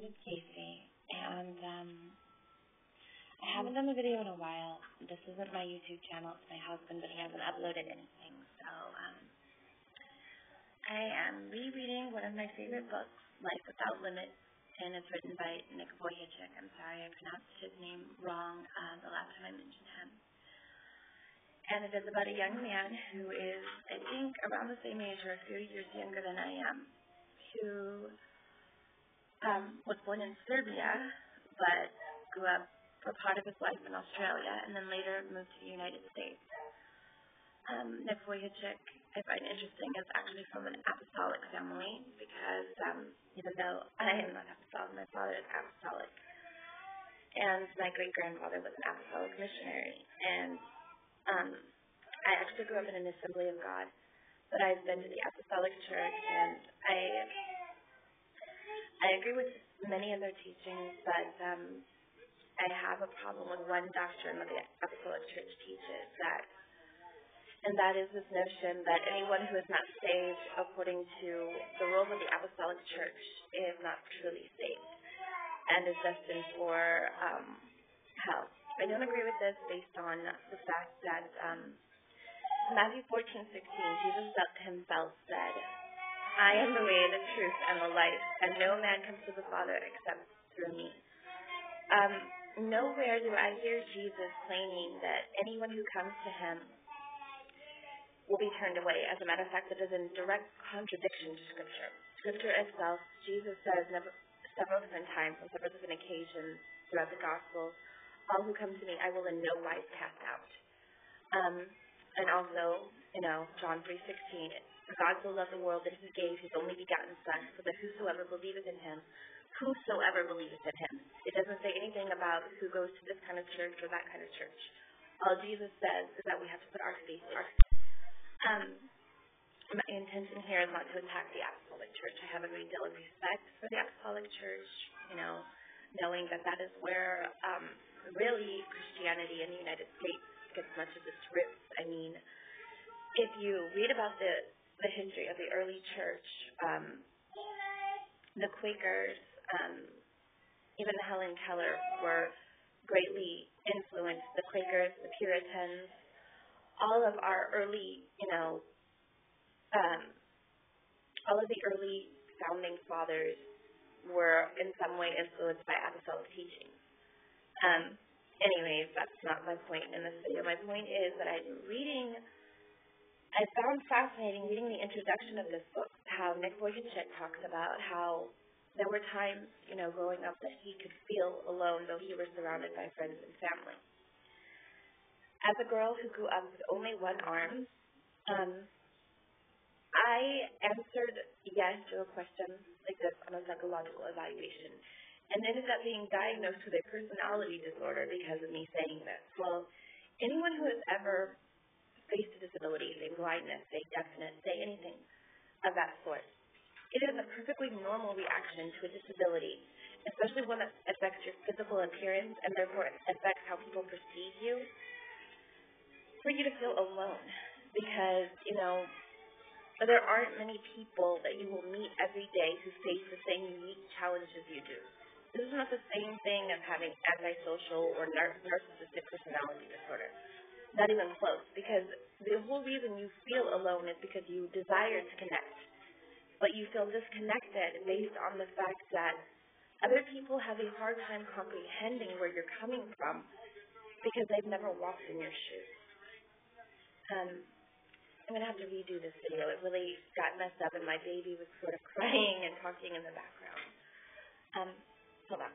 is Casey, and I haven't done a video in a while. This isn't my YouTube channel, it's my husband, but he hasn't uploaded anything. So I am rereading one of my favorite books, Life Without Limits, and it's written by Nick Vujicic. I'm sorry I pronounced his name wrong the last time I mentioned him. And it is about a young man who is, I think, around the same age or a few years younger than I am, who was born in Serbia, but grew up for part of his life in Australia, and then later moved to the United States. Nick Vujicic, I find interesting, is actually from an apostolic family, because even though I am not apostolic, my father is apostolic, and my great-grandfather was an apostolic missionary, and I actually grew up in an Assembly of God, but I've been to the Apostolic Church, and I agree with many of their teachings, but I have a problem with one doctrine that the Apostolic Church teaches, and that is this notion that anyone who is not saved according to the rules of the Apostolic Church is not truly saved and is destined for hell. I don't agree with this based on the fact that Matthew 14:16, Jesus himself said, I am the way, the truth, and the life, and no man comes to the Father except through me. Nowhere do I hear Jesus claiming that anyone who comes to him will be turned away. As a matter of fact, it is in direct contradiction to Scripture. Scripture itself, Jesus says several different times on several different occasions throughout the Gospels, all who come to me I will in no wise cast out. And also, John 3:16, for God so loved the world that he gave his only begotten Son, so that whosoever believeth in him, it doesn't say anything about who goes to this kind of church or that kind of church. All Jesus says is that we have to put our faith in our my intention here is not to attack the Apostolic Church. I have a great deal of respect for the Apostolic Church, knowing that is where really Christianity in the United States gets much of its roots. I mean, if you read about the history of the early church, the Quakers, even Helen Keller were greatly influenced. The Quakers, the Puritans, all of our early, all of the early founding fathers were in some way influenced by apostolic teaching. Anyways, that's not my point in this video. My point is that I found fascinating reading the introduction of this book, how Nick Vujicic talks about how there were times, growing up that he could feel alone, though he was surrounded by friends and family. As a girl who grew up with only one arm, I answered yes to a question like this on a psychological evaluation and ended up being diagnosed with a personality disorder because of me saying this. Well, anyone who has ever faced a disability, say blindness, say deafness, say anything of that sort, it is a perfectly normal reaction to a disability, especially one that affects your physical appearance and therefore affects how people perceive you, for you to feel alone because, there aren't many people that you will meet every day who face the same unique challenges you do. This is not the same thing as having antisocial or narcissistic personality disorder. Not even close, because the whole reason you feel alone is because you desire to connect, but you feel disconnected based on the fact that other people have a hard time comprehending where you're coming from because they've never walked in your shoes. I'm going to have to redo this video. It really got messed up, and my baby was sort of crying and talking in the background. Hold on.